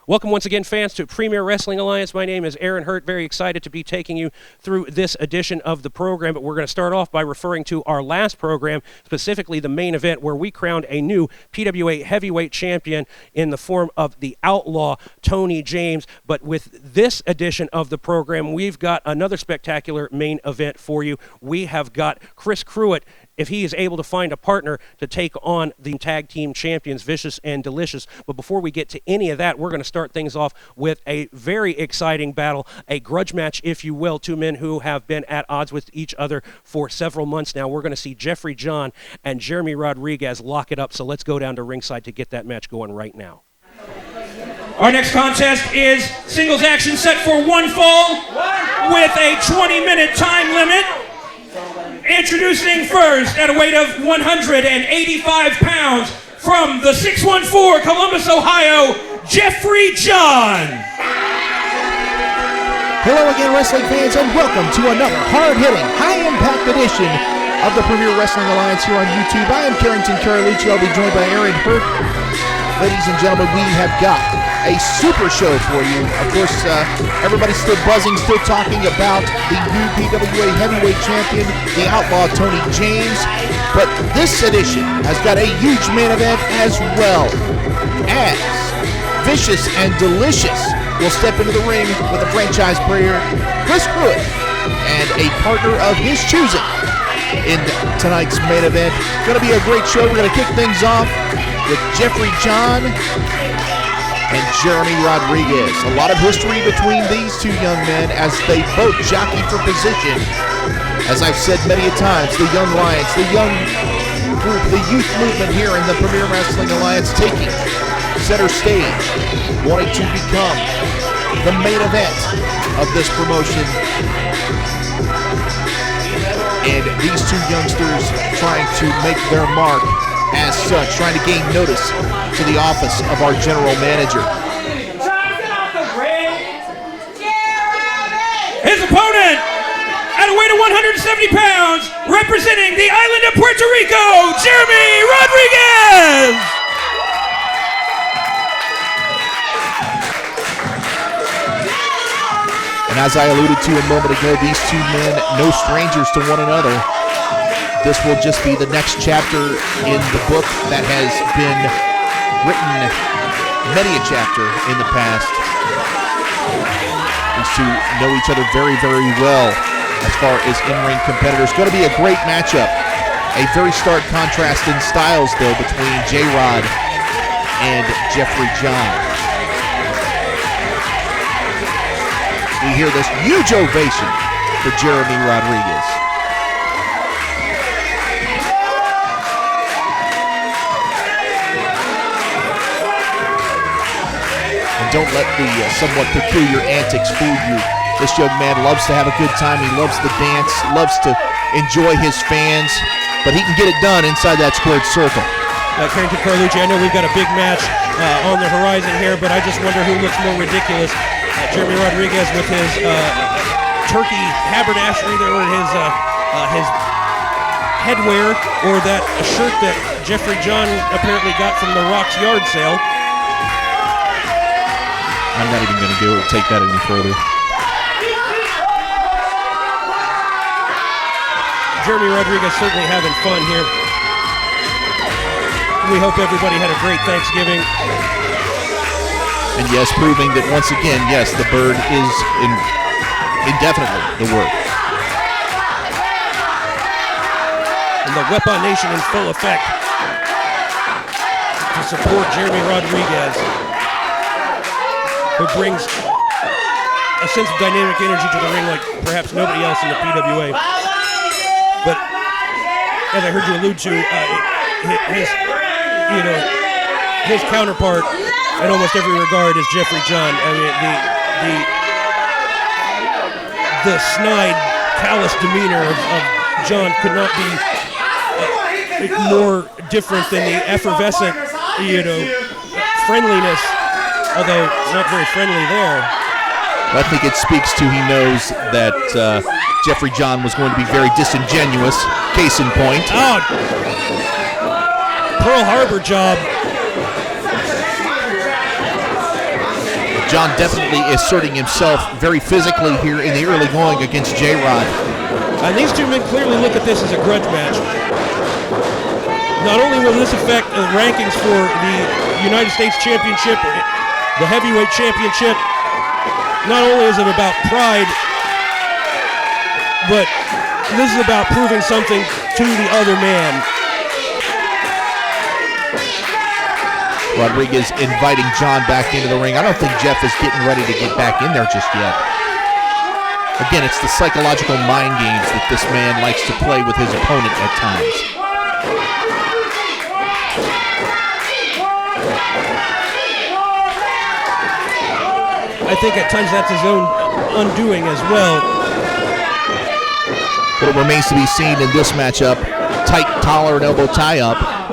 Welcome once again, fans, to Premier Wrestling Alliance. My name is Aaron Hurt. Very excited to be taking you through this edition of the program. But we're going to start off by referring to our last program, specifically the main event, where we crowned a new PWA heavyweight champion in the form of the Outlaw, Tony James. But with this edition of the program, we've got another spectacular main event for you. We have got Chris Cruitt, if he is able to find a partner to take on the tag team champions, Vicious and Delicious. But before we get to any of that, we're going to start things off with a very exciting battle, a grudge match, if you will. Two men who have been at odds with each other for several months now. We're going to see Jeffrey John and Jeremy Rodriguez lock it up. So let's go down to ringside to get that match going right now. Our next contest is singles action set for one fall with a 20-minute time limit. Introducing first at a weight of 185 pounds from the 614 Columbus, Ohio, Jeffrey John. Hello again, wrestling fans, and welcome to another hard-hitting, high-impact edition of the Premier Wrestling Alliance here on YouTube. I am Carrington Carlucci. I'll be joined by Aaron Hurt. Ladies and gentlemen, we have got a super show for you. Of course, everybody's still buzzing, still talking about the new PWA heavyweight champion, the Outlaw Tony James. But this edition has got a huge main event as well, as Vicious and Delicious will step into the ring with a franchise player, Chris Cruitt, and a partner of his choosing in tonight's main event. Going to be a great show. We're going to kick things off with Jeffrey John and Jeremy Rodriguez. A lot of history between these two young men as they both jockey for position. As I've said many a times, the Young Lions, the young group, the youth movement here in the Premier Wrestling Alliance taking center stage, wanting to become the main event of this promotion. And these two youngsters trying to make their mark as such, trying to gain notice to the office of our general manager. His opponent, at a weight of 170 pounds, representing the island of Puerto Rico, Jeremy Rodriguez. And as I alluded to a moment ago, these two men, no strangers to one another. This will just be the next chapter in the book that has been written, many a chapter in the past. These two know each other very, very well as far as in-ring competitors. Going to be a great matchup. A very stark contrast in styles, though, between J-Rod and Jeffrey John. We hear this huge ovation for Jeremy Rodriguez. Don't let the somewhat peculiar antics fool you. This young man loves to have a good time. He loves to dance, loves to enjoy his fans, but he can get it done inside that squared circle. Carrington Carlucci, I know we've got a big match on the horizon here, but I just wonder who looks more ridiculous. Jeremy Rodriguez with his turkey haberdashery there, or his headwear, or that shirt that Jeffrey John apparently got from the Rock's yard sale. I'm not even going to go take that any further. Jeremy Rodriguez certainly having fun here. We hope everybody had a great Thanksgiving. And yes, proving that once again, yes, the bird is indefinitely the word. And the Weapon Nation in full effect to support Jeremy Rodriguez, who brings a sense of dynamic energy to the ring like perhaps nobody else in the PWA. But as I heard you allude to, his counterpart in almost every regard is Jeffrey John. I mean, the snide, callous demeanor of John could not be more different than the effervescent, friendliness, although not very friendly there. I think it speaks to he knows that Jeffrey John was going to be very disingenuous. Case in point. Oh, Pearl Harbor job. John definitely asserting himself very physically here in the early going against J-Rod. And these two men clearly look at this as a grudge match. Not only will this affect the rankings for the United States Championship, the Heavyweight Championship, not only is it about pride, but this is about proving something to the other man. Rodriguez inviting John back into the ring. I don't think Jeff is getting ready to get back in there just yet. Again, it's the psychological mind games that this man likes to play with his opponent at times. I think at times that's his own undoing as well. What remains to be seen in this matchup, tight collar and elbow tie-up.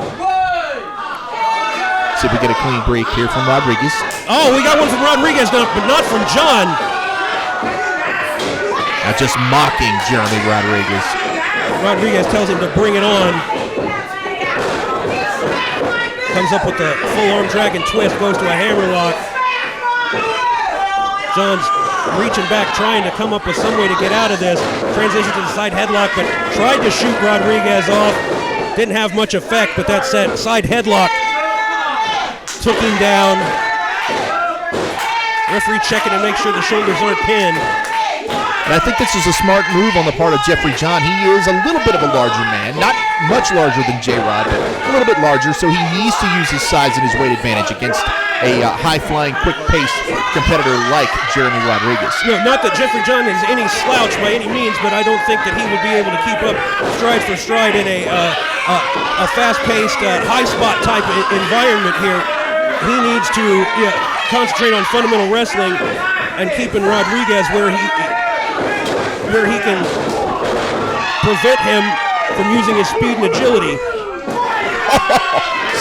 See if we get a clean break here from Rodriguez. Oh, we got one from Rodriguez, but not from John. Now just mocking Jeremy Rodriguez. Rodriguez tells him to bring it on. Comes up with the full arm dragon twist, goes to a hammerlock. John's reaching back, trying to come up with some way to get out of this. Transition to the side headlock, but tried to shoot Rodriguez off. Didn't have much effect, but that side headlock took him down. Referee checking to make sure the shoulders aren't pinned. And I think this is a smart move on the part of Jeffrey John. He is a little bit of a larger man, not much larger than J-Rod, but a little bit larger, so he needs to use his size and his weight advantage against a high-flying, quick-paced competitor like Jeremy Rodriguez. No, not that Jeffrey John is any slouch by any means, but I don't think that he would be able to keep up stride for stride in a fast-paced, high-spot type environment here. He needs to concentrate on fundamental wrestling and keeping Rodriguez where he can prevent him from using his speed and agility.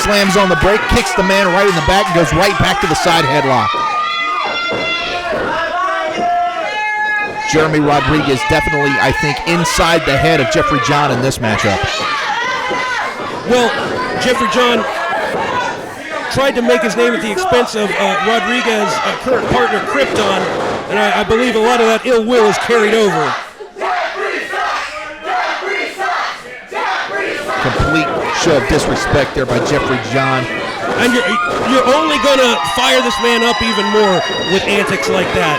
Slams on the break, kicks the man right in the back, and goes right back to the side headlock. Jeremy Rodriguez definitely, I think, inside the head of Jeffrey John in this matchup. Well, Jeffrey John tried to make his name at the expense of Rodriguez's current partner, Krypton, and I believe a lot of that ill will is carried over. Complete show of disrespect there by Jeffrey John. And you're only going to fire this man up even more with antics like that.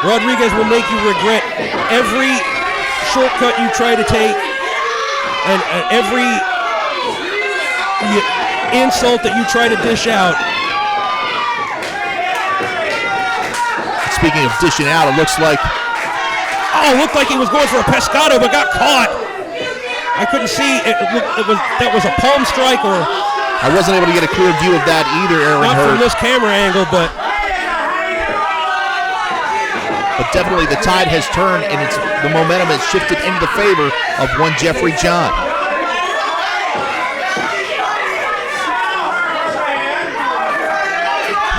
Rodriguez will make you regret every shortcut you try to take and every insult that you try to dish out. Speaking of dishing out, it looks like... Oh, it looked like he was going for a pescado, but got caught. I couldn't see. That was a palm strike, or... I wasn't able to get a clear view of that either, Aaron Not Hurd. from this camera angle, but... But definitely the tide has turned, and the momentum has shifted into the favor of one Jeffrey John.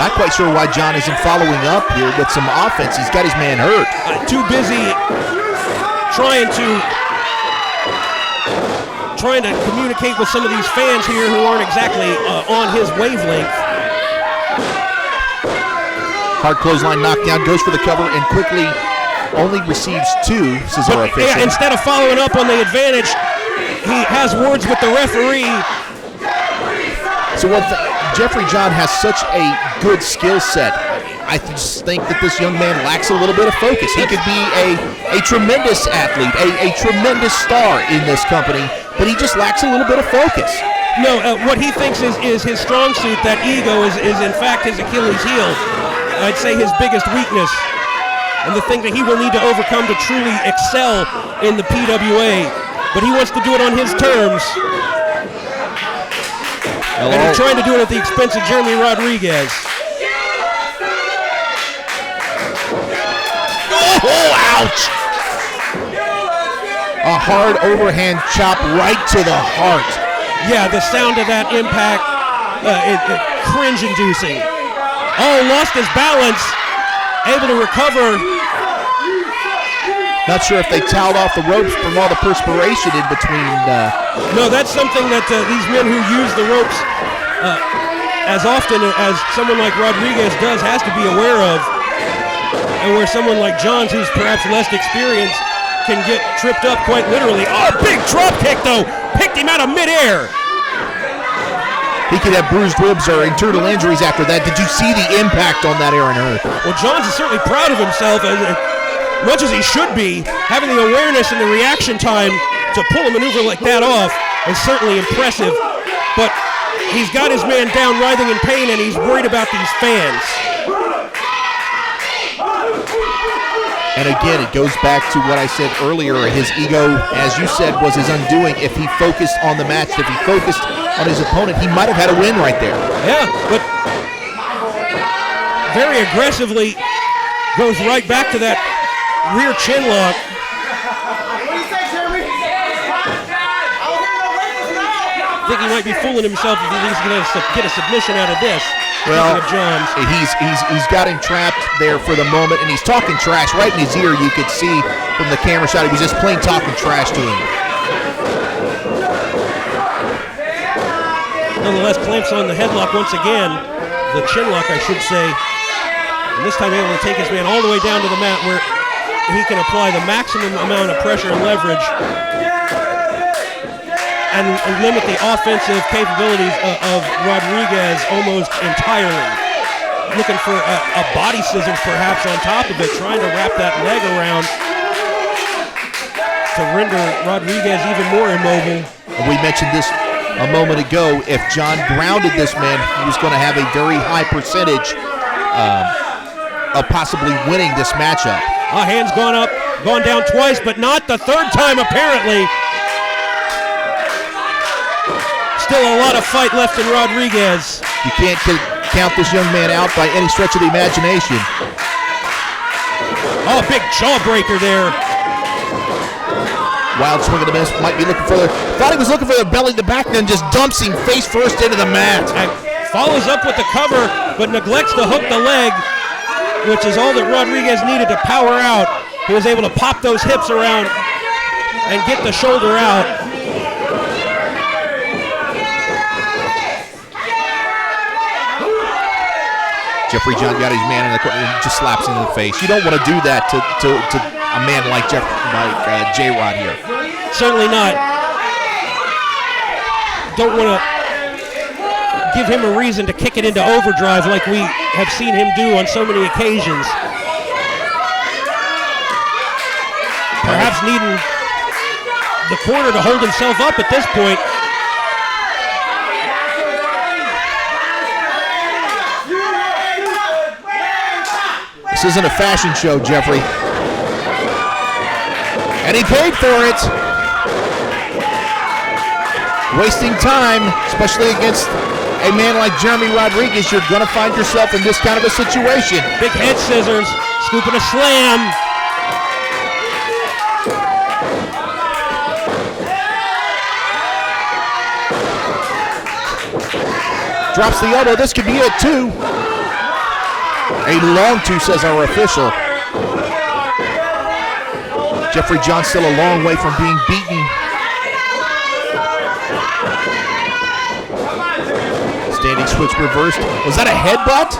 Not quite sure why John isn't following up here with some offense. He's got his man hurt. Too busy trying to communicate with some of these fans here who aren't exactly on his wavelength. Hard clothesline knockdown, goes for the cover, and quickly only receives two, says our official. Yeah, instead of following up on the advantage, he has words with the referee. So Jeffrey John has such a good skill set. I just think that this young man lacks a little bit of focus. He could be a tremendous athlete, a tremendous star in this company, but he just lacks a little bit of focus. No, what he thinks is his strong suit, that ego, is in fact his Achilles heel. I'd say his biggest weakness, and the thing that he will need to overcome to truly excel in the PWA. But he wants to do it on his terms. Hello. And he's trying to do it at the expense of Jeremy Rodriguez. Oh, ouch! A hard overhand chop right to the heart. Yeah, the sound of that impact, cringe-inducing. Oh, lost his balance, able to recover. Not sure if they toweled off the ropes from all the perspiration in between. No, that's something that these men who use the ropes as often as someone like Rodriguez has to be aware of, and where someone like Johns, who's perhaps less experienced, can get tripped up quite literally. Oh, big drop kick, though. Picked him out of midair. He could have bruised ribs or internal injuries after that. Did you see the impact on that, Aaron Hurd? Well, Johns is certainly proud of himself, as much as he should be. Having the awareness and the reaction time to pull a maneuver like that off is certainly impressive. But he's got his man down writhing in pain, and he's worried about these fans. And again, it goes back to what I said earlier. His ego, as you said, was his undoing. If he focused on the match, if he focused on his opponent, he might have had a win right there. Yeah, but very aggressively goes right back to that rear chin lock. I think he might be fooling himself if he's going to get a submission out of this. Well, of Johns. He's got him trapped there for the moment, and he's talking trash right in his ear. You could see from the camera shot he was just plain talking trash to him. Nonetheless, clamps on the headlock once again, the chin lock, I should say. And this time able to take his man all the way down to the mat where he can apply the maximum amount of pressure and leverage and limit the offensive capabilities of Rodriguez almost entirely. Looking for a body scissors perhaps on top of it, trying to wrap that leg around to render Rodriguez even more immobile. We mentioned this a moment ago. If John grounded this man, he was going to have a very high percentage of possibly winning this matchup. Hand's gone up, gone down twice, but not the third time apparently. Still a lot of fight left in Rodriguez. You can't count this young man out by any stretch of the imagination. Oh, big jawbreaker there. Wild swing of the miss, might be looking for the, thought he was looking for the belly to back, then just dumps him face first into the mat. And follows up with the cover, but neglects to hook the leg, which is all that Rodriguez needed to power out. He was able to pop those hips around and get the shoulder out. Jeffrey John got his man in the corner and just slaps him in the face. You don't want to do that to a man like J-Rod here. Certainly not. Don't want to give him a reason to kick it into overdrive like we have seen him do on so many occasions. Perhaps needing the corner to hold himself up at this point. This isn't a fashion show, Jeffrey. And he paid for it. Wasting time, especially against a man like Jeremy Rodriguez, you're going to find yourself in this kind of a situation. Big head scissors, scooping a slam. Drops the elbow. This could be it, too. A long two, says our official. Jeffrey John still a long way from being beaten. Standing switch reversed. Was that a headbutt?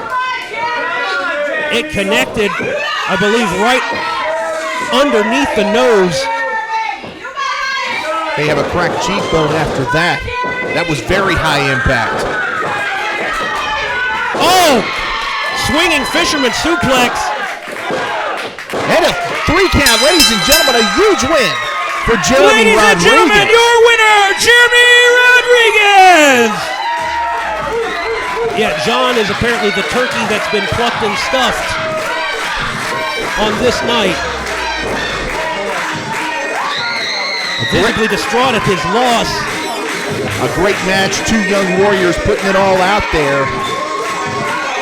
It connected, I believe, right underneath the nose. They have a cracked cheekbone after that. That was very high impact. Oh! Swinging fisherman suplex. And a 3 count, ladies and gentlemen, a huge win for Jeremy Rodriguez. Ladies and gentlemen, your winner, Jeremy Rodriguez. Yeah, John is apparently the turkey that's been plucked and stuffed on this night. Visibly distraught at his loss. A great match, 2 young warriors putting it all out there.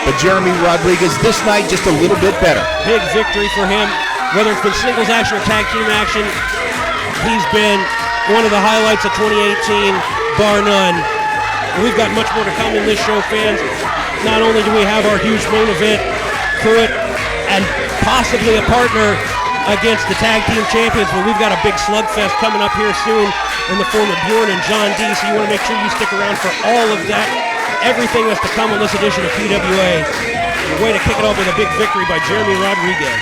But Jeremy Rodriguez this night just a little bit better. Big victory for him. Whether it's been singles action or tag team action, he's been one of the highlights of 2018, bar none. And we've got much more to come in this show, fans. Not only do we have our huge main event, Pruitt, and possibly a partner against the tag team champions, but we've got a big slugfest coming up here soon in the form of Bjorn and John D. So you want to make sure you stick around for all of that everything that's to come on this edition of PWA. A way to kick it off with a big victory by Jeremy Rodriguez.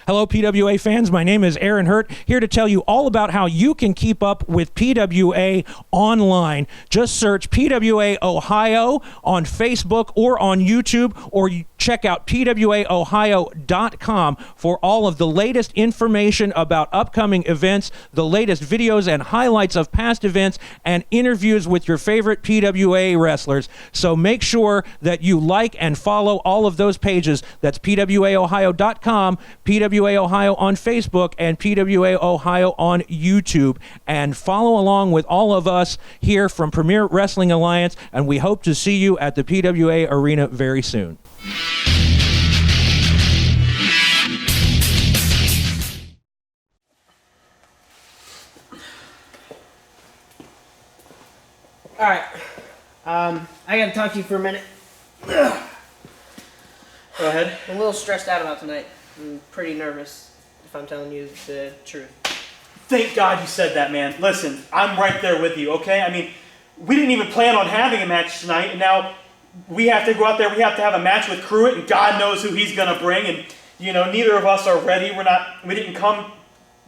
Hello, PWA fans. My name is Aaron Hurt, here to tell you all about how you can keep up with PWA online. Just search PWA Ohio on Facebook or on YouTube, or check out PWAOhio.com for all of the latest information about upcoming events, the latest videos and highlights of past events, and interviews with your favorite PWA wrestlers. So make sure that you like and follow all of those pages. That's PWAOhio.com, PWA Ohio on Facebook, and PWA Ohio on YouTube. And follow along with all of us here from Premier Wrestling Alliance, and we hope to see you at the PWA Arena very soon. All right. I gotta talk to you for a minute. Go ahead. I'm a little stressed out about tonight. I'm pretty nervous, if I'm telling you the truth. Thank God you said that, man. Listen, I'm right there with you, okay? I mean, we didn't even plan on having a match tonight, and now we have to go out there, we have to have a match with Pruitt, and God knows who he's gonna bring, and, you know, neither of us are ready. We didn't come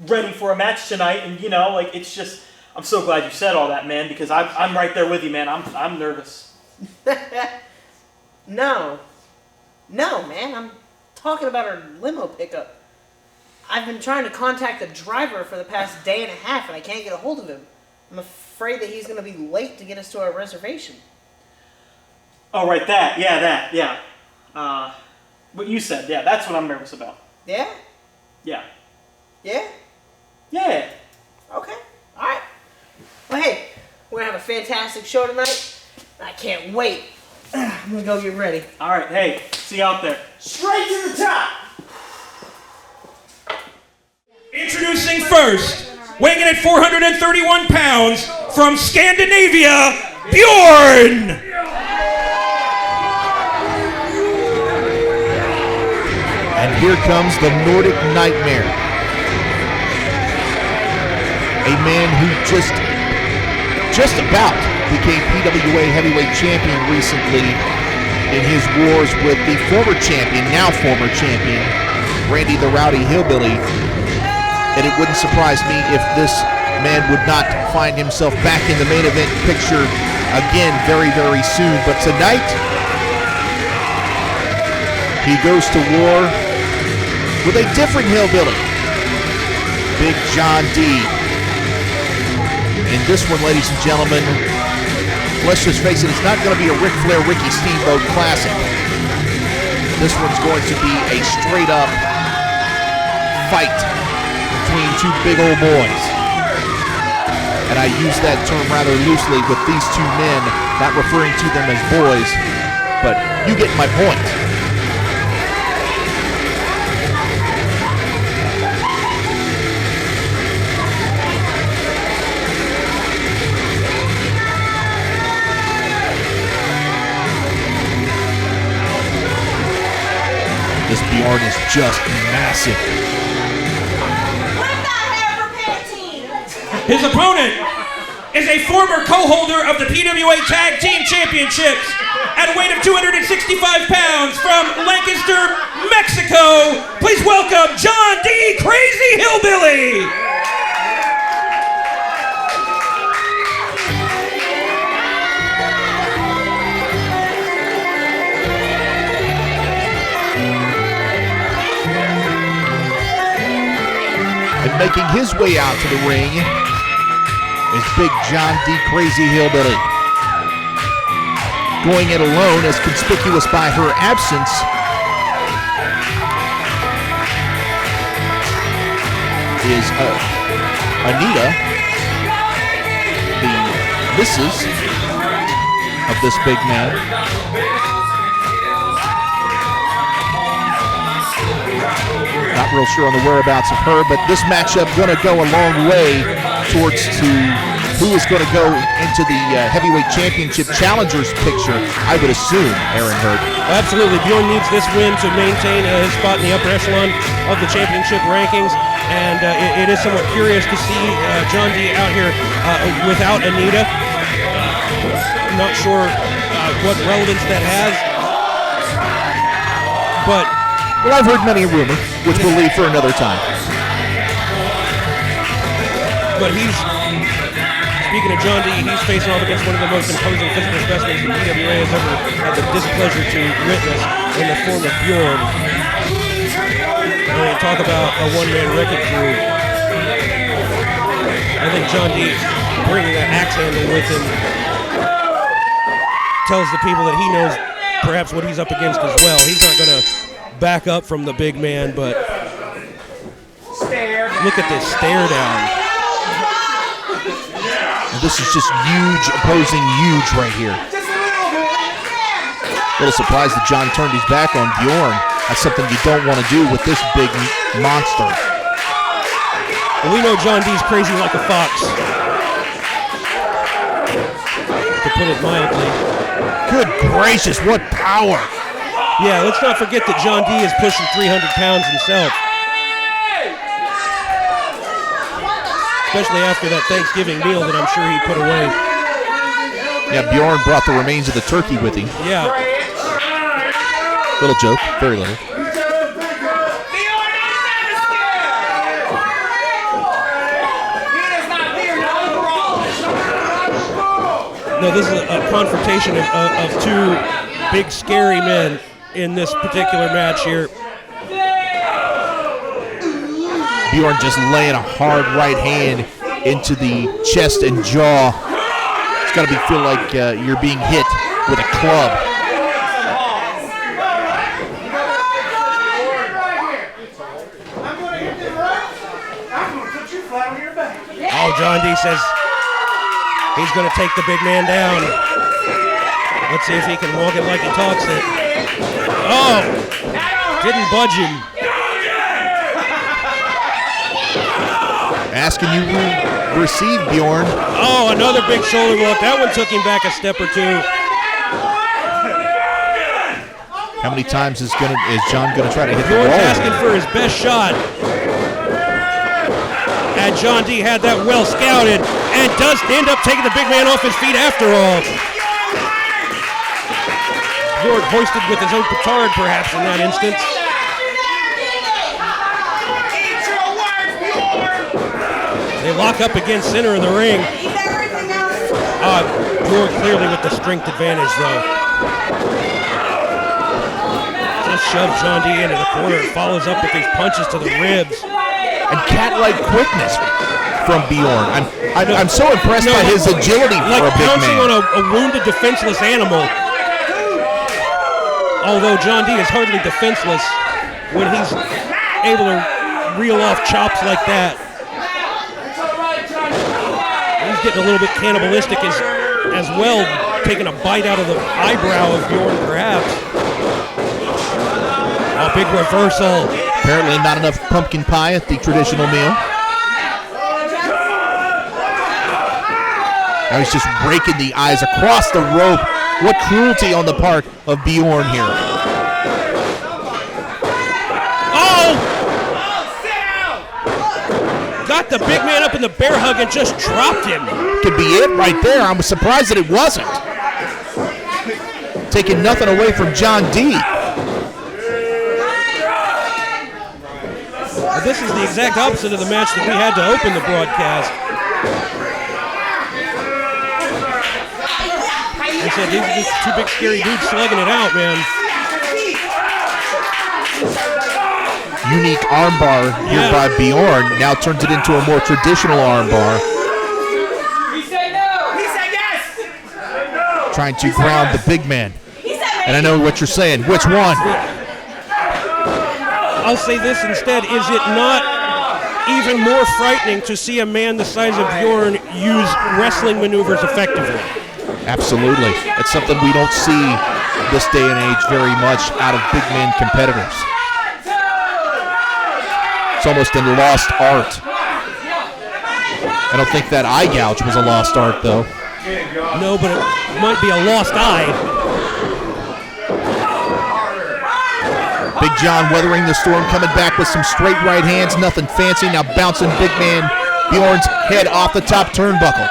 ready for a match tonight, and, you know, like, it's just, I'm so glad you said all that, man, because I'm right there with you, man. I'm nervous. No, man, I'm talking about our limo pickup. I've been trying to contact the driver for the past day and a half, and I can't get a hold of him. I'm afraid that he's going to be late to get us to our reservation. Oh, right, that. What you said, yeah, that's what I'm nervous about. Yeah? Yeah. Yeah? Yeah. Okay. All right. Well, hey, we're going to have a fantastic show tonight. I can't wait. I'm going to go get ready. All right, hey, see you out there. Straight to the top! Introducing first, weighing in at 431 pounds, from Scandinavia, Bjorn! And here comes the Nordic Nightmare. A man who just about became PWA Heavyweight Champion recently in his wars with the former champion, now former champion, Randy the Rowdy Hillbilly. And it wouldn't surprise me if this man would not find himself back in the main event picture again very, very soon. But tonight, he goes to war with a different hillbilly, Big John D. And this one, ladies and gentlemen, let's just face it, it's not going to be a Ric Flair, Ricky Steamboat classic. This one's going to be a straight-up fight between two big old boys. And I use that term rather loosely with these two men, not referring to them as boys, but you get my point. This Bjorn is just massive. His opponent is a former co-holder of the PWA Tag Team Championships at a weight of 265 pounds from Lancaster, Mexico. Please welcome John D. Crazy Hillbilly. And making his way out to the ring is Big John D. Crazy Hillbilly. Going it alone, as conspicuous by her absence, is Anita, the missus of this big man. Not real sure on the whereabouts of her, but this matchup gonna go a long way towards to who is going to go into the heavyweight championship challengers picture, I would assume, Aaron Hurd. Absolutely. Bjorn needs this win to maintain his spot in the upper echelon of the championship rankings. And it is somewhat curious to see John D out here without Anita. I'm not sure what relevance that has. But well, I've heard many rumors, which we'll leave for another time. But speaking of John D, he's facing off against one of the most imposing physical specimens the PWA has ever had the displeasure to witness in the form of Bjorn. And when you talk about a one-man wrecking crew, I think John D bringing that axe handle with him tells the people that he knows perhaps what he's up against as well. He's not going to back up from the big man, but look at this stare down. This is just huge, opposing huge right here. A little surprised that John turned his back on Bjorn. That's something you don't want to do with this big monster. And we know John D's crazy like a fox, to put it mildly. Good gracious, what power. Yeah, let's not forget that John D is pushing 300 pounds himself. Especially after that Thanksgiving meal that I'm sure he put away. Yeah, Bjorn brought the remains of the turkey with him. Yeah. Little joke, very little. No, this is a confrontation of two big, scary men in this particular match here. Bjorn just laying a hard right hand into the chest and jaw. It's got to feel like you're being hit with a club. Oh, John D says he's going to take the big man down. Let's see if he can walk it like he talks it. Oh, didn't budge him. Asking you to receive, Bjorn. Oh, another big shoulder blow. That one took him back a step or two. How many times is John going to try to hit the Bjorn's wall? asking for his best shot. And John D had that well scouted and does end up taking the big man off his feet after all. Bjorn hoisted with his own petard perhaps in that instance. They lock up against center of the ring. Bjorn clearly with the strength advantage, though. Just shoves John D into the corner and follows up with these punches to the ribs. And cat-like quickness from Bjorn. I'm so impressed by his agility for a big pouncing man. on a wounded, defenseless animal. Although John D is hardly defenseless when he's able to reel off chops like that. He's getting a little bit cannibalistic as well, taking a bite out of the eyebrow of Bjorn, perhaps. A big reversal. Apparently not enough pumpkin pie at the traditional meal. Now he's just raking the eyes across the rope. What cruelty on the part of Bjorn here. Got the big man up in the bear hug and just dropped him. Could be it right there. I was surprised that it wasn't. Taking nothing away from John D. This is the exact opposite of the match that we had to open the broadcast. I said these are just two big scary dudes slugging it out, man. Unique armbar here by Bjorn now turns it into a more traditional armbar. He said no. He said yes. Trying to ground the big man. And I know what you're saying. Which one? I'll say this instead. Is it not even more frightening to see a man the size of Bjorn use wrestling maneuvers effectively? Absolutely. It's something we don't see this day and age very much out of big man competitors. It's almost a lost art. I don't think that eye gouge was a lost art, though. No, but it might be a lost eye. Big John weathering the storm, coming back with some straight right hands, nothing fancy. Now bouncing big man Bjorn's head off the top turnbuckle.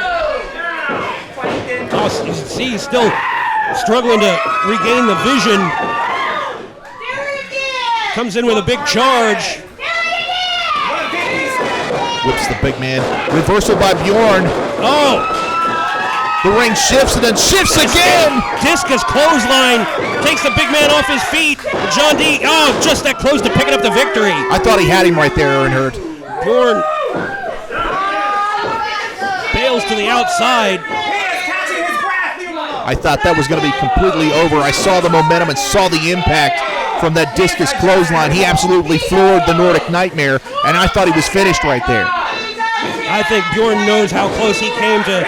Oh, you see, he's still struggling to regain the vision. Comes in with a big charge. Whips the big man. Reversal by Bjorn. Oh! The ring shifts and then shifts again. Discus clothesline takes the big man off his feet. John D. Oh, just that close to picking up the victory. I thought he had him right there, Aaron Hurt. Bjorn bails to the outside. I thought that was going to be completely over. I saw the momentum and saw the impact from that discus clothesline. He absolutely floored the Nordic Nightmare, and I thought he was finished right there. I think Bjorn knows how close he came to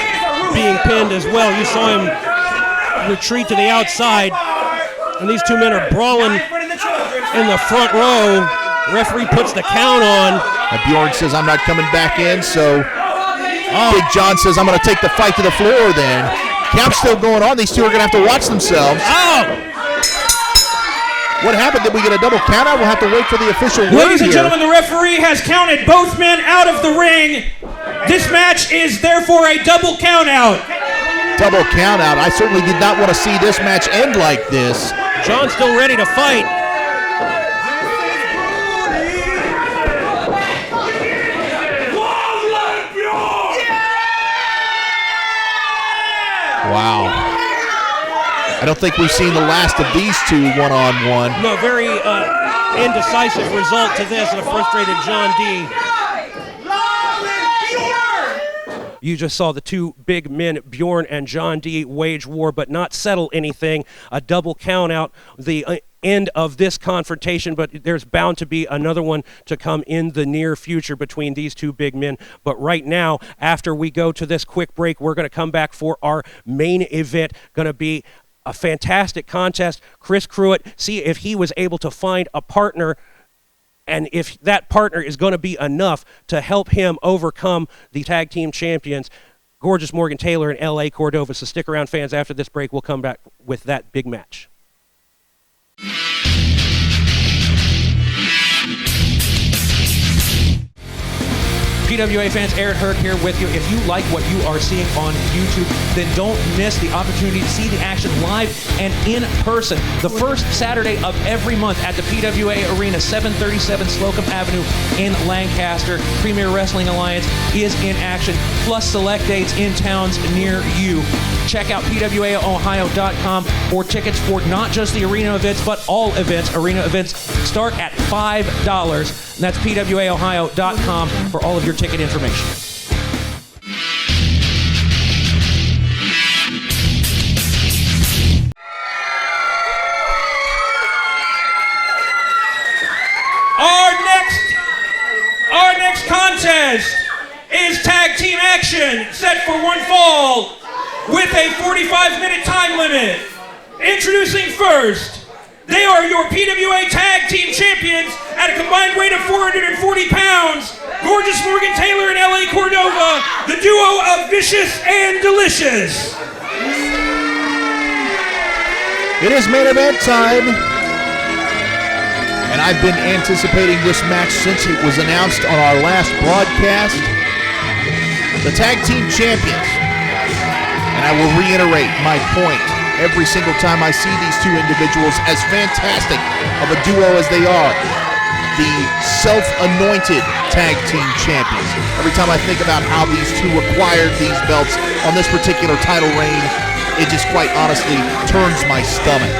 being pinned as well. You saw him retreat to the outside, and these two men are brawling in the front row. Referee puts the count on. And Bjorn says, I'm not coming back in, so Big John says, I'm going to take the fight to the floor then. Count's still going on. These two are going to have to watch themselves. Oh! What happened? Did we get a double count out? We'll have to wait for the official word Ladies and here. gentlemen, the referee has counted both men out of the ring. This match is therefore a double count out. Double count out. I certainly did not want to see this match end like this. John's still ready to fight. Wow. I don't think we've seen the last of these two one-on-one. No, very indecisive result to this, and a frustrated John D. You just saw the two big men, Bjorn and John D., wage war, but not settle anything. A double count out, the end of this confrontation, but there's bound to be another one to come in the near future between these two big men. But right now, after we go to this quick break, we're going to come back for our main event. Going to be a fantastic contest. Chris Pruitt, see if he was able to find a partner, and if that partner is going to be enough to help him overcome the tag team champions, Gorgeous Morgan Taylor and L.A. Cordova. So stick around, fans. After this break, we'll come back with that big match. PWA fans, Aaron Hurt here with you. If you like what you are seeing on YouTube, then don't miss the opportunity to see the action live and in person. The first Saturday of every month at the PWA Arena, 737 Slocum Avenue in Lancaster. Premier Wrestling Alliance is in action, plus select dates in towns near you. Check out PWAOhio.com for tickets for not just the arena events, but all events. Arena events start at $5. And that's PWAOhio.com for all of your ticket information. Our next contest is tag team action, set for one fall with a 45-minute time limit. Introducing first, they are your PWA Tag Team Champions at a combined weight of 440 pounds. Gorgeous Morgan Taylor and L.A. Cordova, the duo of Vicious and Delicious. It is main event time. And I've been anticipating this match since it was announced on our last broadcast. The Tag Team Champions. And I will reiterate my point every single time I see these two individuals, as fantastic of a duo as they are. The self-anointed Tag Team Champions. Every time I think about how these two acquired these belts on this particular title reign, it just quite honestly turns my stomach.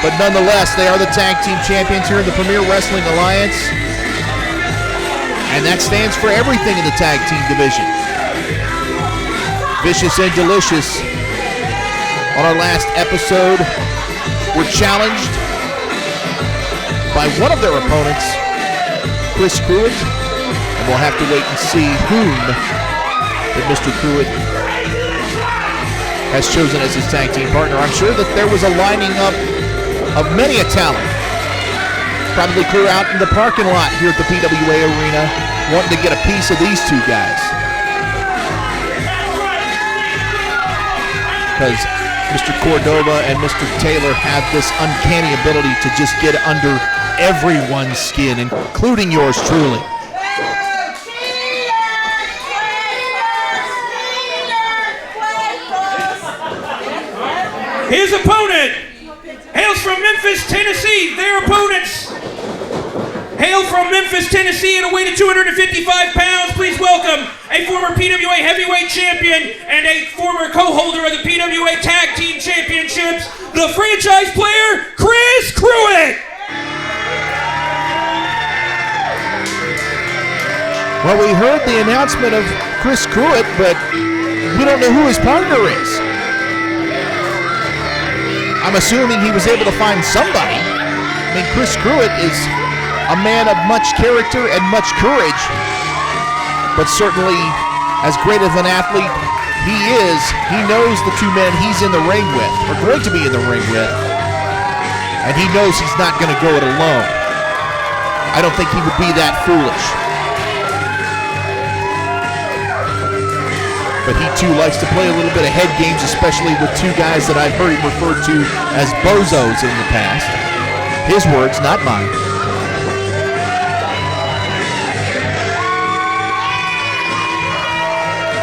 But nonetheless, they are the Tag Team Champions here in the Premier Wrestling Alliance. And that stands for everything in the Tag Team division. Vicious and Delicious, on our last episode, were challenged by one of their opponents, Chris Pruitt. And we'll have to wait and see whom that Mr. Pruitt has chosen as his tag team partner. I'm sure that there was a lining up of many a talent, probably clear out in the parking lot here at the PWA Arena, wanting to get a piece of these two guys. because Mr. Cordova and Mr. Taylor have this uncanny ability to just get under everyone's skin, including yours truly. His opponent hails from Memphis, Tennessee. Their opponents hail from Memphis, Tennessee at a weight of 255 pounds. Please welcome a former PWA Heavyweight Champion and a former co-holder of the PWA Tag Team Championships, the franchise player, Chris Pruitt. Well, we heard the announcement of Chris Pruitt, but we don't know who his partner is. I'm assuming he was able to find somebody. I mean, Chris Pruitt is a man of much character and much courage, but certainly as great of an athlete he is, he knows the two men he's in the ring with, or going to be in the ring with, and he knows he's not going to go it alone. I don't think he would be that foolish. But he too likes to play a little bit of head games, especially with two guys that I've heard him referred to as bozos in the past. His words, not mine.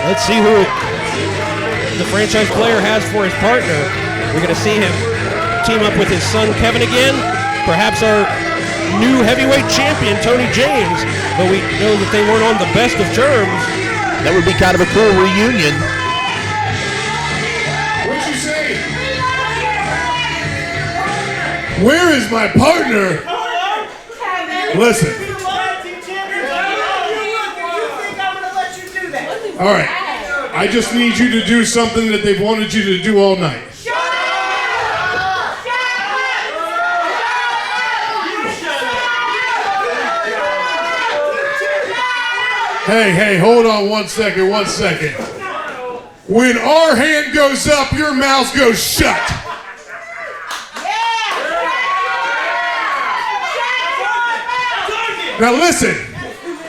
Let's see who the franchise player has for his partner. We're going to see him team up with his son Kevin again. Perhaps our new heavyweight champion, Tony James. But we know that they weren't on the best of terms. That would be kind of a cool reunion. What'd you say? Where is my partner? Listen. All right. I just need you to do something that they've wanted you to do all night. Hey, hold on one second. When our hand goes up, your mouth goes shut. Now listen,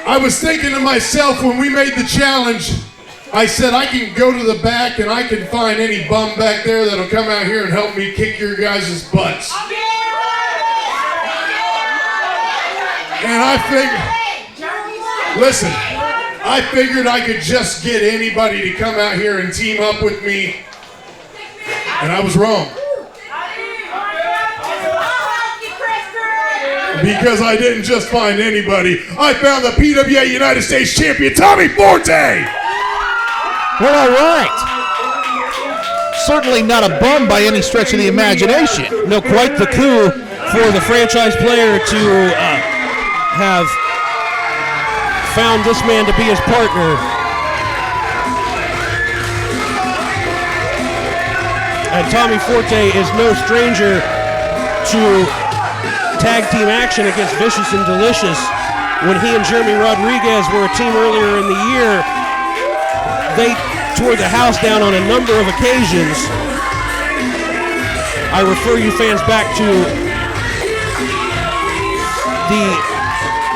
I was thinking to myself when we made the challenge, I said I can go to the back and I can find any bum back there that'll come out here and help me kick your guys' butts. And I figured I could just get anybody to come out here and team up with me, and I was wrong. Because I didn't just find anybody. I found the PWA United States Champion, Tommy Forte! Well, all right. Certainly not a bum by any stretch of the imagination. No, quite the coup for the franchise player to have found this man to be his partner. And Tommy Forte is no stranger to tag team action against Vicious and Delicious. When he and Jeremy Rodriguez were a team earlier in the year, they tore the house down on a number of occasions. I refer you fans back to the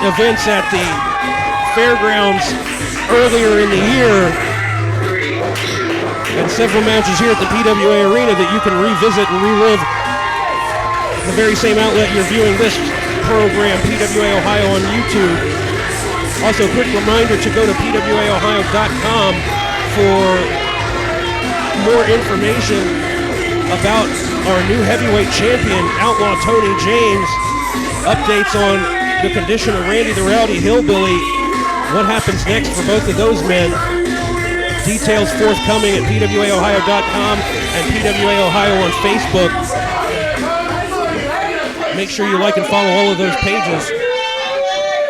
events at the fairgrounds earlier in the year, and several matches here at the PWA Arena that you can revisit and relive. The very same outlet you're viewing this program, PWA Ohio, on YouTube. Also, a quick reminder to go to PWAOhio.com for more information about our new heavyweight champion, Outlaw Tony James. Updates on the condition of Randy the Rowdy Hillbilly. What happens next for both of those men? Details forthcoming at PWAOhio.com and PWA Ohio on Facebook. Make sure you like and follow all of those pages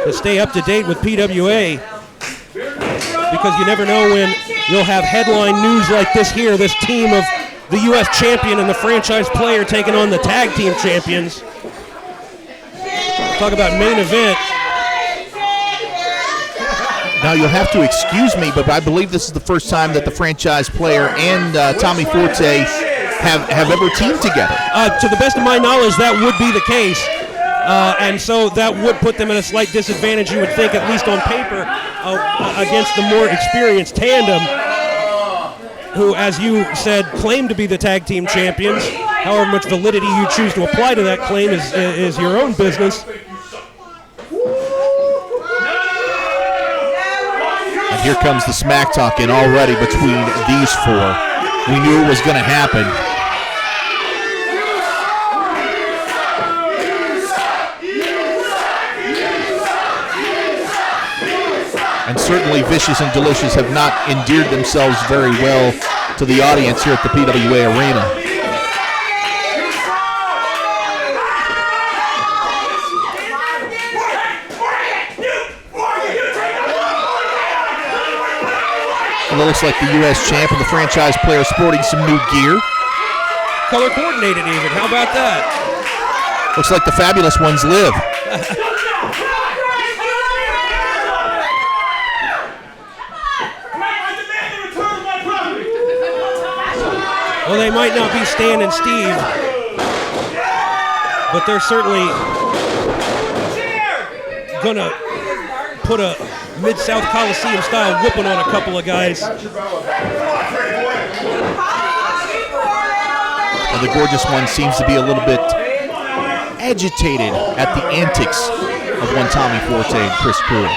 to stay up to date with PWA, because you never know when you'll have headline news like this here, this team of the U.S. champion and the franchise player taking on the tag team champions. Talk about main event. Now, you'll have to excuse me, but I believe this is the first time that the franchise player and Tommy Forte have ever teamed together. To the best of my knowledge, that would be the case. And so that would put them at a slight disadvantage, you would think, at least on paper, against the more experienced tandem. who, as you said, claim to be the tag team champions. However much validity you choose to apply to that claim is your own business. And here comes the smack talking already between these four. We knew it was going to happen. And certainly Vicious and Delicious have not endeared themselves very well to the audience here at the PWA Arena. And it looks like the U.S. champ and the franchise player sporting some new gear. Color coordinated even. How about that? Looks like the fabulous ones live. Well, they might not be Stan and Steve, but they're certainly gonna put a Mid-South Coliseum style whooping on a couple of guys. And the gorgeous one seems to be a little bit agitated at the antics of one Tommy Forte and Chris Pruitt.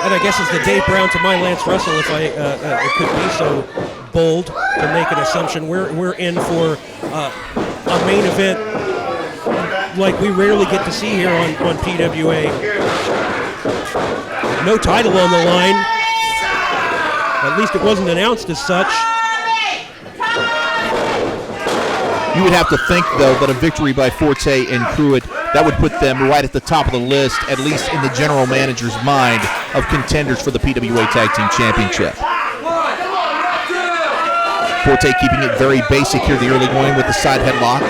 And I guess it's the Dave Brown to my Lance Russell, if I it could be so bold to make an assumption. We're in for a main event like we rarely get to see here on PWA. No title on the line. At least it wasn't announced as such. You would have to think, though, that a victory by Forte and Pruitt, that would put them right at the top of the list, at least in the general manager's mind, of contenders for the PWA Tag Team Championship. Forte keeping it very basic here the early going with the side headlock.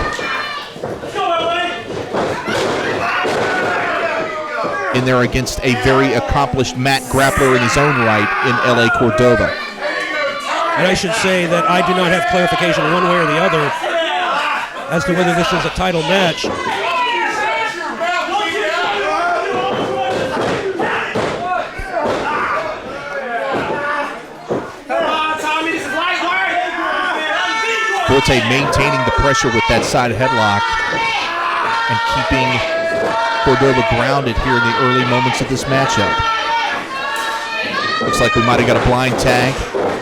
In there against a very accomplished mat grappler in his own right in L.A. Cordova. And I should say that I do not have clarification one way or the other as to whether this is a title match. Forte maintaining the pressure with that side headlock and keeping Cordova grounded here in the early moments of this matchup. Looks like we might have got a blind tag.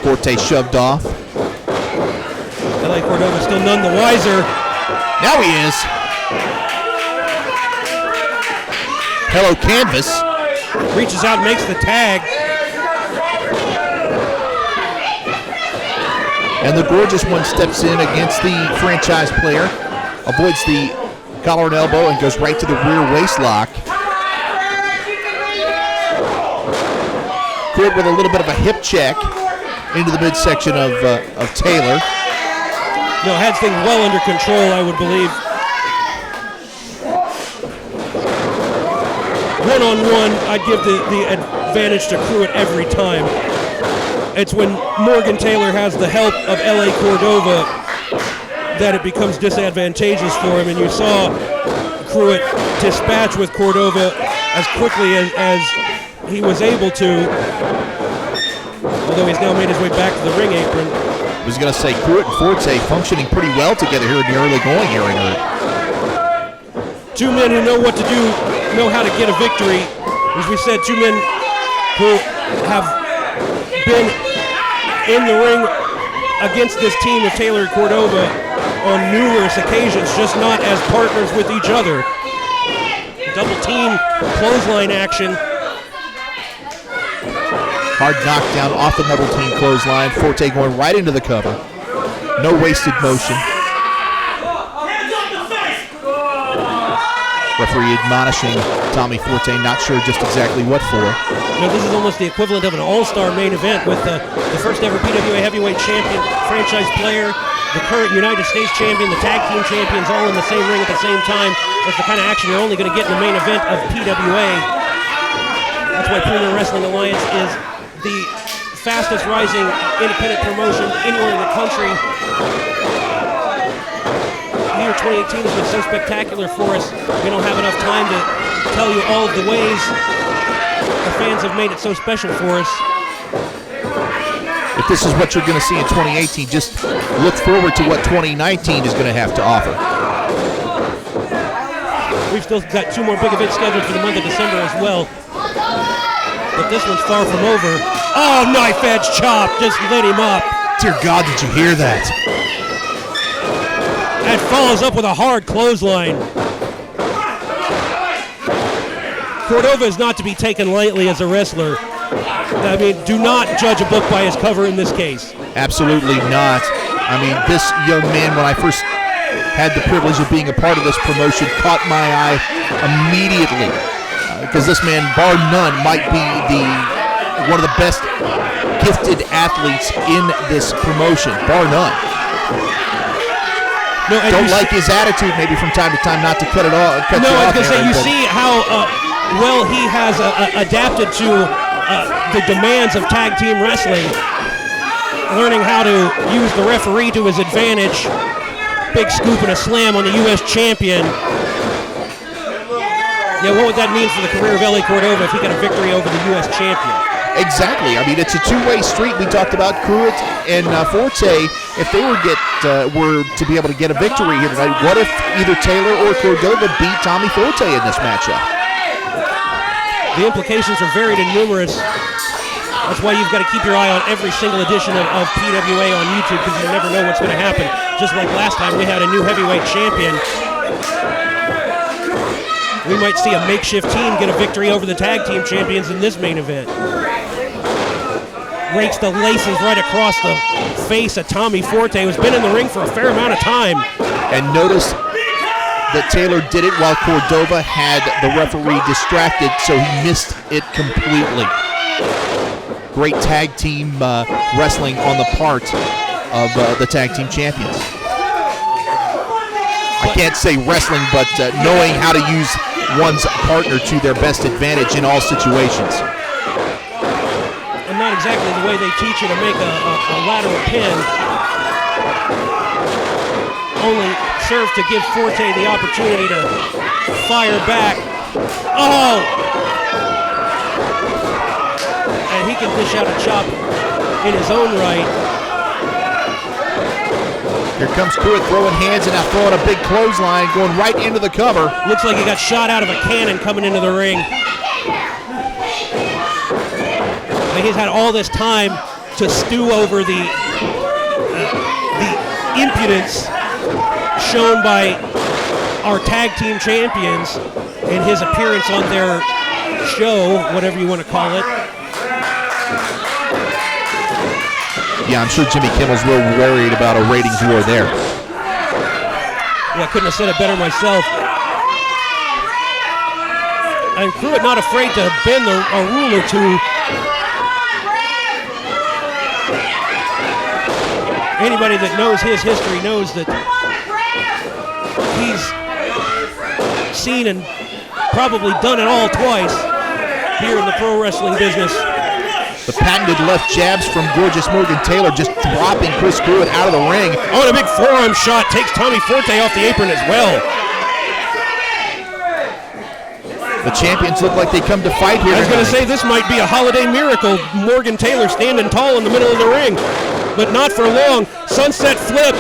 Forte shoved off. L.A. Cordova still none the wiser. Now he is. Hello, Canvas. Reaches out and makes the tag. And the gorgeous one steps in against the franchise player, avoids the collar and elbow, and goes right to the rear waist lock. Good with a little bit of a hip check into the midsection of Taylor. No, had things well under control, I would believe. One-on-one, I'd give the advantage to Pruitt every time. It's when Morgan Taylor has the help of L.A. Cordova that it becomes disadvantageous for him, and you saw Pruitt dispatch with Cordova as quickly as he was able to, although he's now made his way back to the ring apron. I was going to say, Pruitt and Forte functioning pretty well together here in the early going here, I heard. Two men who know what to do, know how to get a victory. As we said, two men who have been in the ring against this team of Taylor and Cordova on numerous occasions, just not as partners with each other. Double team clothesline action. Hard knockdown off the double team clothesline. Forte going right into the cover. No wasted motion. Referee admonishing Tommy Forte, not sure just exactly what for. You know, this is almost the equivalent of an all-star main event with the first ever PWA heavyweight champion, franchise player, the current United States champion, the tag team champions all in the same ring at the same time. That's the kind of action you're only going to get in the main event of PWA. That's why Premier Wrestling Alliance is the fastest rising independent promotion anywhere in the country. The year 2018 has been so spectacular for us. We don't have enough time to tell you all of the ways the fans have made it so special for us. If this is what you're going to see in 2018, just look forward to what 2019 is going to have to offer. We've still got 2 more big events scheduled for the month of December as well. But this one's far from over. Oh, knife edge chop, just lit him up. Dear God, did you hear that? And follows up with a hard clothesline. Cordova is not to be taken lightly as a wrestler. I mean, do not judge a book by its cover in this case. Absolutely not. I mean, this young man, when I first had the privilege of being a part of this promotion, caught my eye immediately. Because this man, bar none, might be one of the best gifted athletes in this promotion, bar none. No, don't like his attitude maybe from time to time, not to cut it off. No, I was going to say, you see how well he has adapted to the demands of tag team wrestling, learning how to use the referee to his advantage. Big scoop and a slam on the U.S. champion. Yeah, what would that mean for the career of L.A. Cordova if he got a victory over the U.S. champion? Exactly. I mean, it's a two-way street. We talked about Pruitt and Forte. If they were to be able to get a victory here tonight, what if either Taylor or Cordova beat Tommy Forte in this matchup? The implications are varied and numerous. That's why you've got to keep your eye on every single edition of PWA on YouTube, because you never know what's going to happen. Just like last time, we had a new heavyweight champion. We might see a makeshift team get a victory over the tag team champions in this main event. Rakes the laces right across the face of Tommy Forte, who's been in the ring for a fair amount of time. And notice that Taylor did it while Cordova had the referee distracted, so he missed it completely. Great tag team wrestling on the part of the tag team champions. I can't say wrestling, but knowing how to use one's partner to their best advantage in all situations. And not exactly the way they teach you to make a lateral pin. Only serve to give Forte the opportunity to fire back. Oh! And he can dish out a chop in his own right. Here comes Pruitt throwing hands and now throwing a big clothesline, going right into the cover. Looks like he got shot out of a cannon coming into the ring. But he's had all this time to stew over the impudence shown by our tag team champions in his appearance on their show, whatever you want to call it. Yeah, I'm sure Jimmy Kimmel's real worried about our ratings war there. Yeah, I couldn't have said it better myself. And Pruitt not afraid to bend a rule or two. Anybody that knows his history knows that he's seen and probably done it all twice here in the pro wrestling business. The patented left jabs from Gorgeous Morgan Taylor just dropping Chris Pruitt out of the ring. Oh, and a big forearm shot takes Tommy Forte off the apron as well. The champions look like they come to fight here. I was going to say this might be a holiday miracle. Morgan Taylor standing tall in the middle of the ring, but not for long. Sunset flip.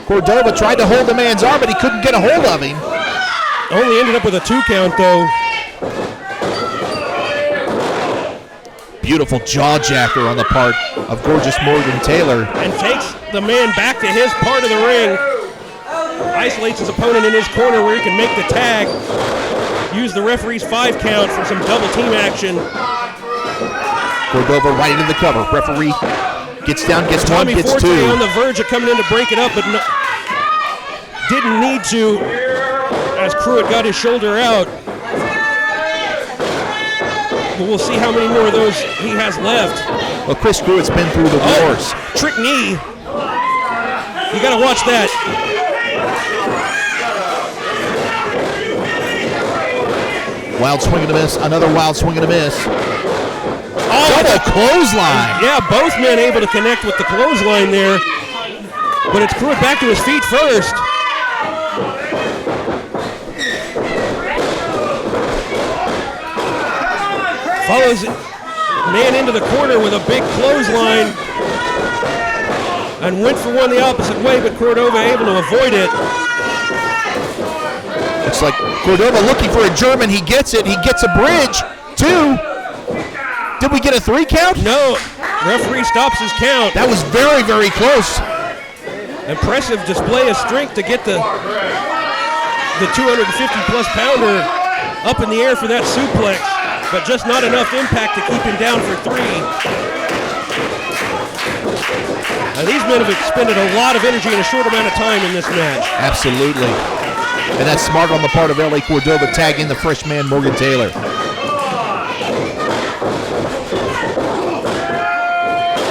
Cordova tried to hold the man's arm, but he couldn't get a hold of him. Only ended up with a 2 count, though. Beautiful jaw jacker on the part of Gorgeous Morgan Taylor. And takes the man back to his part of the ring. Isolates his opponent in his corner where he can make the tag. Use the referee's 5 count for some double team action. Cordova right into the cover. Referee gets down, gets Tommy one, gets Forte 2. On the verge of coming in to break it up, but didn't need to as Pruitt got his shoulder out. But we'll see how many more of those he has left. Well, Chris Pruitt's been through the wars. Trick knee. You got to watch that. Wild swing and a miss. Another wild swing and a miss. Oh, double clothesline. Yeah, both men able to connect with the clothesline there. But it's Pruitt back to his feet first. Follows man into the corner with a big clothesline. And went for one the opposite way, but Cordova able to avoid it. Looks like Cordova looking for a German. He gets it. He gets a bridge. 2. Did we get a 3 count? No. Referee stops his count. That was very, very close. Impressive display of strength to get the 250-plus pounder up in the air for that suplex, but just not enough impact to keep him down for 3. Now, these men have expended a lot of energy in a short amount of time in this match. Absolutely. And that's smart on the part of L.A. Cordova, tagging the freshman Morgan Taylor.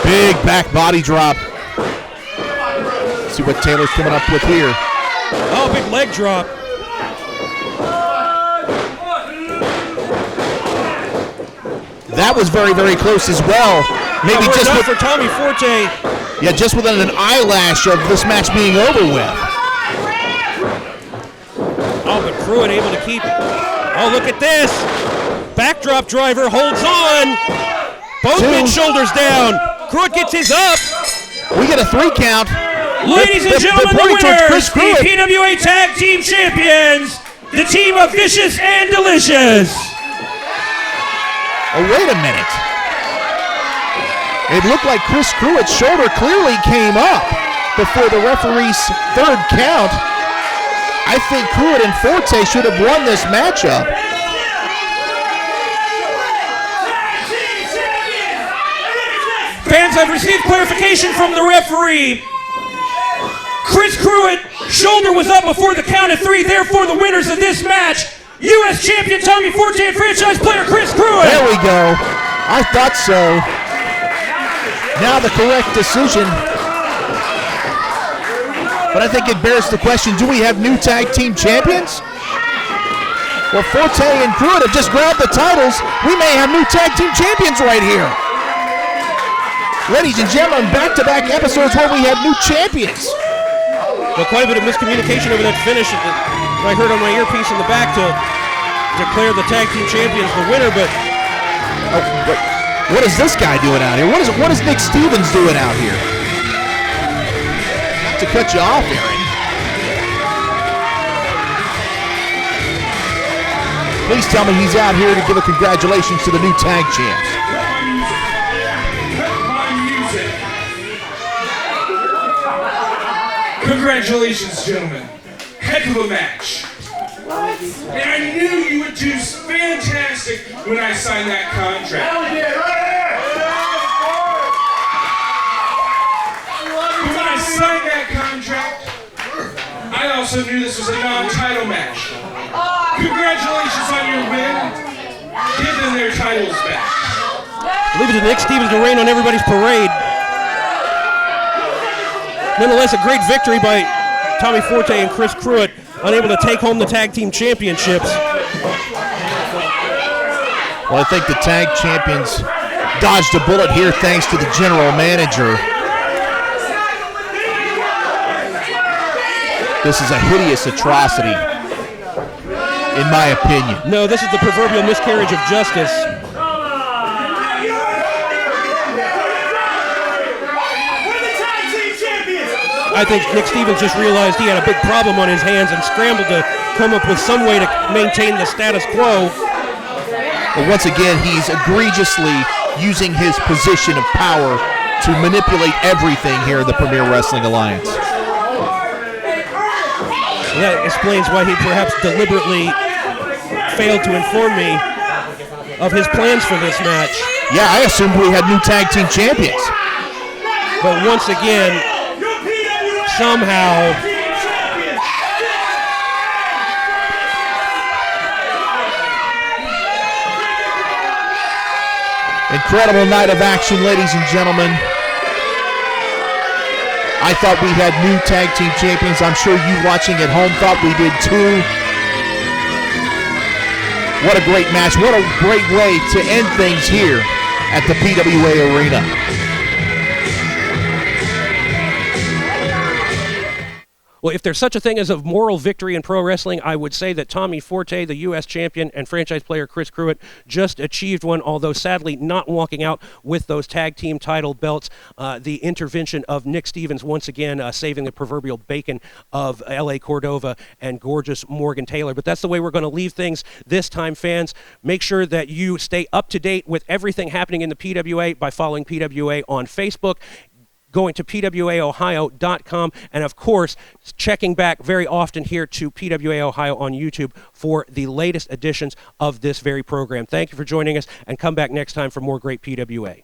Big back body drop. Let's see what Taylor's coming up with here. Oh, big leg drop. That was very, very close as well. Maybe just for Tommy Forte. Yeah, just within an eyelash of this match being over with. Oh, but Pruitt able to keep. Oh, look at this. Backdrop driver holds on. Both men's shoulders down. Pruitt gets his up. We get a 3 count. Ladies and gentlemen, the winners, the PWA Tag Team Champions, the team of Vicious and Delicious. Oh, wait a minute. It looked like Chris Pruitt's shoulder clearly came up before the referee's 3rd count. I think Pruitt and Forte should have won this matchup. Fans, I've received clarification from the referee. Chris Pruitt, shoulder was up before the count of 3, therefore the winners of this match, U.S. Champion Tommy Forte and franchise player Chris Pruitt. There we go. I thought so. Now the correct decision. But I think it bears the question, do we have new tag team champions? Well, Forte and Pruitt have just grabbed the titles. We may have new tag team champions right here. Ladies and gentlemen, back-to-back episodes where we have new champions. Well, quite a bit of miscommunication over that finish that I heard on my earpiece in the back to declare the tag team champions the winner, but what is this guy doing out here? What is Nick Stevens doing out here? Not to cut you off, Aaron. Please tell me he's out here to give a congratulations to the new tag champs. Congratulations, gentlemen. Heck of a match. What? And I knew you would do fantastic when I signed that contract. But when I signed that contract, I also knew this was a non-title match. Congratulations on your win. Give them their titles back. Leave it to Nick Stevens to rain on everybody's parade. Nonetheless, a great victory by Tommy Forte and Chris Pruitt, unable to take home the tag team championships. Well, I think the tag champions dodged a bullet here thanks to the general manager. This is a hideous atrocity, in my opinion. No, this is the proverbial miscarriage of justice. I think Nick Stevens just realized he had a big problem on his hands and scrambled to come up with some way to maintain the status quo. But once again, he's egregiously using his position of power to manipulate everything here in the Premier Wrestling Alliance. That explains why he perhaps deliberately failed to inform me of his plans for this match. Yeah, I assumed we had new tag team champions. But once again, somehow incredible night of action, ladies and gentlemen. I thought we had new tag team champions. I'm sure you watching at home thought we did too. What a great match. What a great way to end things here at the PWA Arena. Well, if there's such a thing as a moral victory in pro wrestling, I would say that Tommy Forte, the U.S. champion, and franchise player Chris Pruitt just achieved one, although sadly not walking out with those tag team title belts. The intervention of Nick Stevens once again saving the proverbial bacon of L.A. Cordova and gorgeous Morgan Taylor. But that's the way we're going to leave things this time, fans. Make sure that you stay up to date with everything happening in the PWA by following PWA on Facebook, going to pwaohio.com, and of course checking back very often here to PWA Ohio on YouTube for the latest editions of this very program. Thank you for joining us, and come back next time for more great PWA.